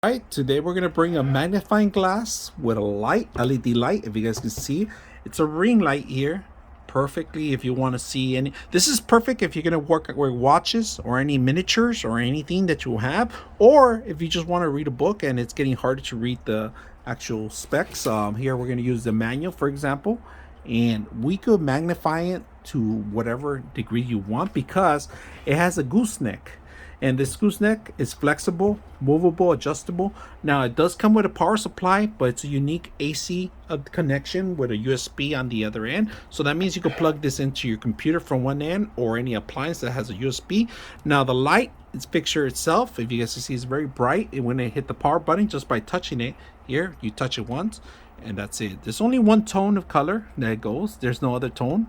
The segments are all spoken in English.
Alright, today we're gonna bring a magnifying glass with a light, LED light. If you guys can see, it's a ring light here. Perfectly if you want to see any. This is perfect if you're gonna work with watches or any miniatures or anything that you have, or if you just want to read a book and it's getting harder to read the actual specs. Here we're gonna use the manual, for example, and we could magnify it to whatever degree you want because it has a gooseneck. And this gooseneck is flexible, movable, adjustable. Now it does come with a power supply, but it's a unique AC connection with a USB on the other end. So that means you can plug this into your computer from one end or any appliance that has a USB. Now the light, its fixture itself, if you guys can see, is very bright. And when I hit the power button, just by touching it here, you touch it once and that's it. There's only one tone of color that goes. There's no other tone.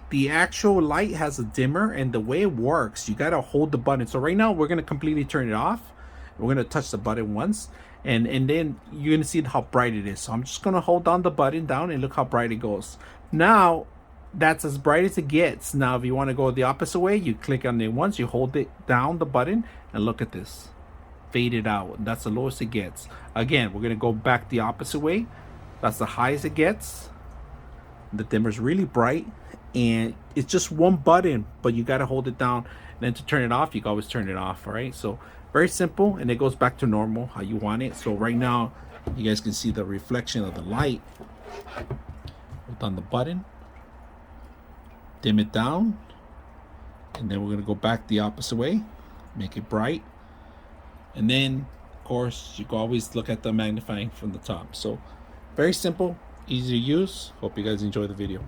The actual light has a dimmer, and the way it works, you gotta hold the button. So right now we're gonna completely turn it off. We're gonna touch the button once, and then you're gonna see how bright it is. So I'm just gonna hold down the button down and look how bright it goes. Now that's as bright as it gets. Now if you want to go the opposite way, you click on it once, you hold it down the button, and look at this, faded out. That's the lowest it gets. Again, we're gonna go back the opposite way. That's the highest it gets. The dimmer's really bright, and it's just one button, but you got to hold it down. And then to turn it off, you can always turn it off. All right, so very simple, and it goes back to normal how you want it. So right now you guys can see the reflection of the light. Hold on the button, dim it down, and then we're going to go back the opposite way, make it bright, and then of course you can always look at the magnifying from the top. So very simple, easy to use. Hope you guys enjoy the video.